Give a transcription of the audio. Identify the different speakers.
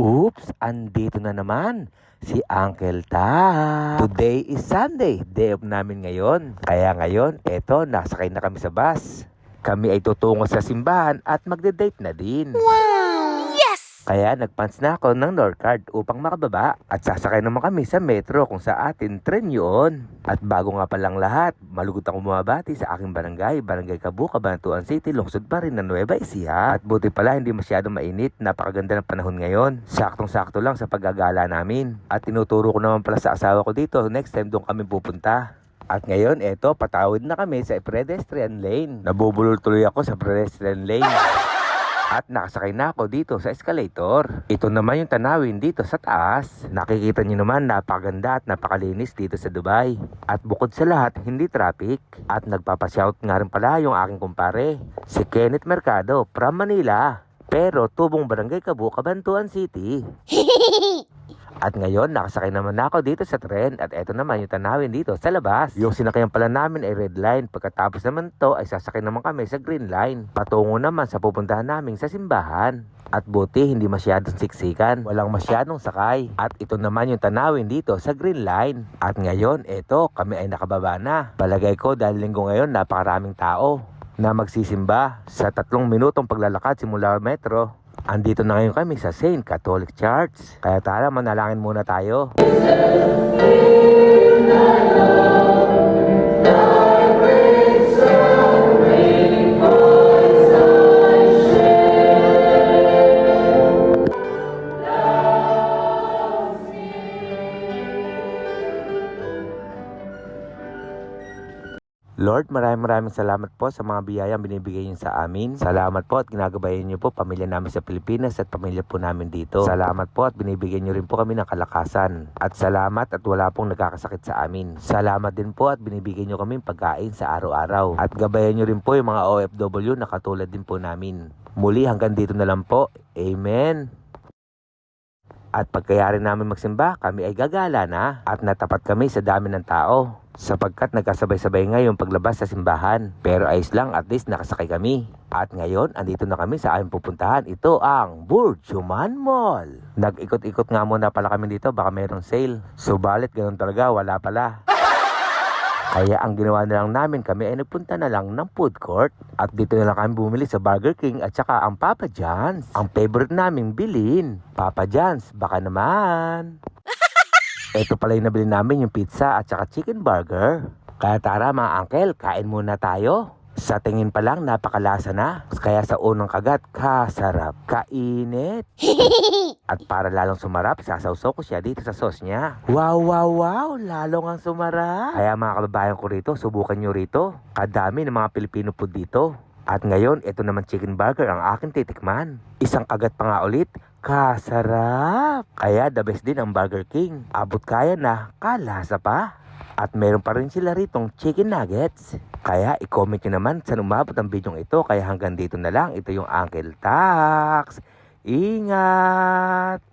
Speaker 1: Oops, andito na naman si Uncle Ta. Today is Sunday, day off namin ngayon. Kaya ngayon, eto, nasakay na kami sa bus. Kami ay tutungo sa simbahan at magde-date na din.
Speaker 2: Wow! Yes!
Speaker 1: Kaya nagpants na ako ng Northcard upang makababa. At sasakay naman kami sa metro kung sa atin tren yun. At bago nga palang lahat, malugod akong bumabati sa aking barangay, Barangay Cabu, Cabanatuan City, lungsod pa rin ng Nueva Ecija. At buti pala hindi masyadong mainit, napakaganda ng panahon ngayon. Saktong-sakto lang sa paggagala namin. At tinuturo ko naman pala sa asawa ko dito, next time doon kami pupunta. At ngayon, eto, patawid na kami sa pedestrian lane. Nabubulol tuloy ako sa pedestrian lane. At nakasakay na ako dito sa escalator. Ito naman yung tanawin dito sa taas. Nakikita niyo naman napakaganda at napakalinis dito sa Dubai. At bukod sa lahat, hindi traffic. At nagpapashout nga rin pala yung aking kumpare, si Kenneth Mercado from Manila. Pero tubong Barangay Cabu, Cabanatuan City. At ngayon, nakasakay naman ako dito sa tren at eto naman yung tanawin dito sa labas. Yung sinakyan pala namin ay red line. Pagkatapos naman to ay sasakay naman kami sa green line. Patungo naman sa pupuntahan namin sa simbahan. At buti hindi masyadong siksikan. Walang masyadong sakay. At ito naman yung tanawin dito sa green line. At ngayon, eto, kami ay nakababa na. Palagay ko dahil linggo ngayon napakaraming tao na magsisimba sa 3 minutong paglalakad simula metro. Andito na ngayon kami sa St. Catholic Church. Kaya tara, manalangin muna tayo. Lord, maraming salamat po sa mga biyayang binibigay niyo sa amin. Salamat po at ginagabayan niyo po pamilya namin sa Pilipinas at pamilya po namin dito. Salamat po at binibigyan niyo rin po kami ng kalakasan. At salamat at wala pong nagkakasakit sa amin. Salamat din po at binibigyan niyo kami pagkain sa araw-araw. At gabayan niyo rin po yung mga OFW na katulad din po namin. Muli hanggang dito na lang po. Amen. At pagkayari namin magsimba, kami ay gagala na at natapat kami sa dami ng tao. Sapagkat nagkasabay-sabay nga yung paglabas sa simbahan. Pero ayos lang, at least nakasakay kami. At ngayon, andito na kami sa aming pupuntahan. Ito ang Burjuman Mall. Nag-ikot-ikot nga muna pala kami dito, baka mayroong sale. Subalit, ganun talaga, wala pala. Kaya ang ginawa na lang namin, kami ay nagpunta na lang ng food court. At dito na lang kami bumili sa Burger King at saka ang Papa John's. Ang favorite naming bilhin. Papa John's, baka naman. Ito pala yung nabili namin, yung pizza at saka chicken burger. Kaya tara mga uncle, kain muna tayo. Sa tingin pa lang, napakalasa na. Kaya sa unang kagat, kasarap, kainit. At para lalong sumarap, sasawsaw ko siya dito sa sauce niya. Wow, wow, wow, lalong ang sumarap. Kaya mga kababayan ko rito, subukan nyo rito. Kadami ng mga Pilipino po dito. At ngayon, ito naman chicken burger ang aking titikman. Isang kagat pa nga ulit, kasarap. Kaya the best din ang Burger King. Abot kaya na, kalasa pa. At meron pa rin sila ritong chicken nuggets. Kaya i-comment nyo naman saan umabot ang video ito. Kaya hanggang dito na lang, ito yung Uncle Tax. Ingat!